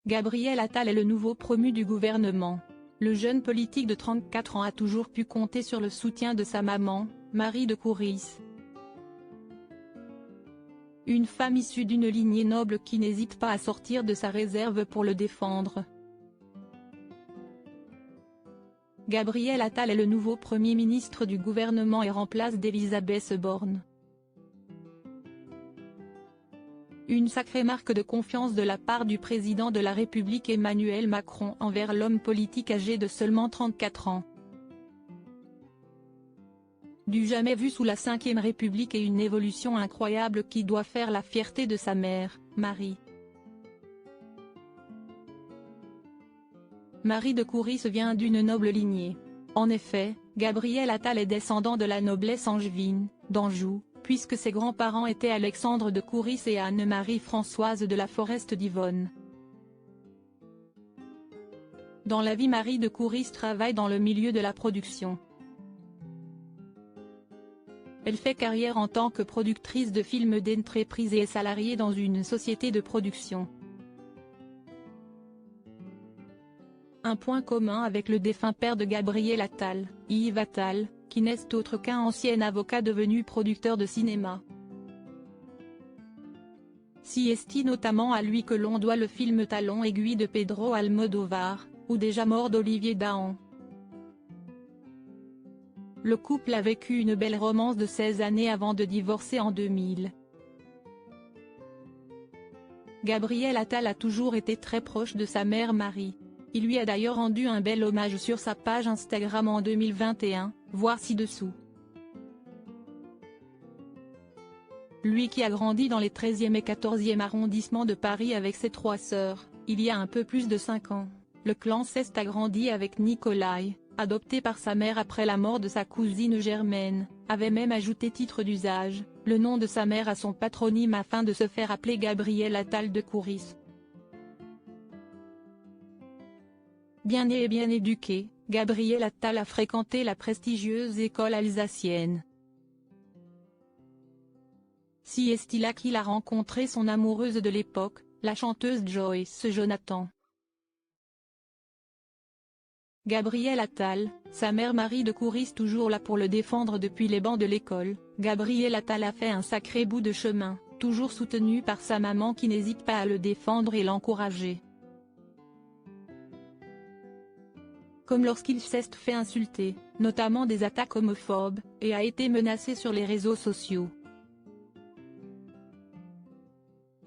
Gabriel Attal est le nouveau promu du gouvernement. Le jeune politique de 34 ans a toujours pu compter sur le soutien de sa maman, Marie de Couris. Une femme issue d'une lignée noble qui n'hésite pas à sortir de sa réserve pour le défendre. Gabriel Attal est le nouveau Premier ministre du gouvernement et remplace d'Elisabeth Borne. Une sacrée marque de confiance de la part du président de la République Emmanuel Macron envers l'homme politique âgé de seulement 34 ans. Du jamais vu sous la Ve République et une évolution incroyable qui doit faire la fierté de sa mère, Marie. Marie de Couris vient d'une noble lignée. En effet, Gabriel Attal est descendant de la noblesse angevine, d'Anjou, puisque ses grands-parents étaient Alexandre de Couris et Anne-Marie Françoise de la Forest d'Yvonne. Dans la vie, Marie de Couris travaille dans le milieu de la production. Elle fait carrière en tant que productrice de films d'entreprise et est salariée dans une société de production. Un point commun avec le défunt père de Gabriel Attal, Yves Attal, qui n'est autre qu'un ancien avocat devenu producteur de cinéma. Si est notamment à lui que l'on doit le film Talons aiguilles de Pedro Almodóvar, ou Déjà mort d'Olivier Dahan. Le couple a vécu une belle romance de 16 années avant de divorcer en 2000. Gabriel Attal a toujours été très proche de sa mère Marie. Il lui a d'ailleurs rendu un bel hommage sur sa page Instagram en 2021, voir ci-dessous. Lui qui a grandi dans les 13e et 14e arrondissements de Paris avec ses 3 sœurs, il y a un peu plus de 5 ans, le clan Ceste a grandi avec Nicolai, adopté par sa mère après la mort de sa cousine Germaine, avait même ajouté titre d'usage, le nom de sa mère à son patronyme afin de se faire appeler Gabriel Attal de Couris. Bien né et bien éduqué, Gabriel Attal a fréquenté la prestigieuse école alsacienne. Si est là qu'il a rencontré son amoureuse de l'époque, la chanteuse Joyce Jonathan. Gabriel Attal, sa mère Marie de Couris toujours là pour le défendre depuis les bancs de l'école, Gabriel Attal a fait un sacré bout de chemin, toujours soutenu par sa maman qui n'hésite pas à le défendre et l'encourager. Comme lorsqu'il s'est fait insulter, notamment des attaques homophobes, et a été menacé sur les réseaux sociaux.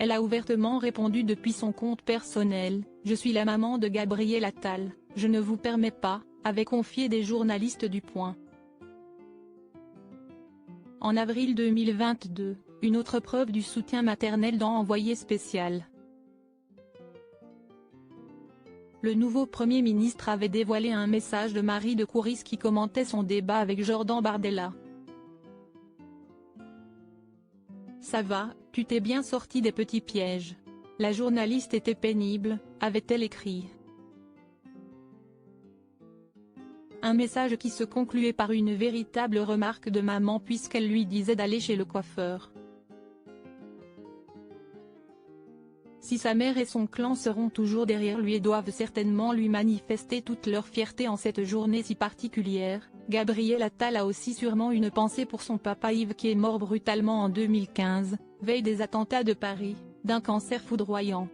Elle a ouvertement répondu depuis son compte personnel, « Je suis la maman de Gabriel Attal, je ne vous permets pas », avait confié des journalistes du Point. En avril 2022, une autre preuve du soutien maternel dans Envoyé spécial. Le nouveau Premier ministre avait dévoilé un message de Marie de Couris qui commentait son débat avec Jordan Bardella. « Ça va, tu t'es bien sorti des petits pièges. La journaliste était pénible », avait-elle écrit. Un message qui se concluait par une véritable remarque de maman puisqu'elle lui disait d'aller chez le coiffeur. Si sa mère et son clan seront toujours derrière lui et doivent certainement lui manifester toute leur fierté en cette journée si particulière, Gabriel Attal a aussi sûrement une pensée pour son papa Yves qui est mort brutalement en 2015, veille des attentats de Paris, d'un cancer foudroyant.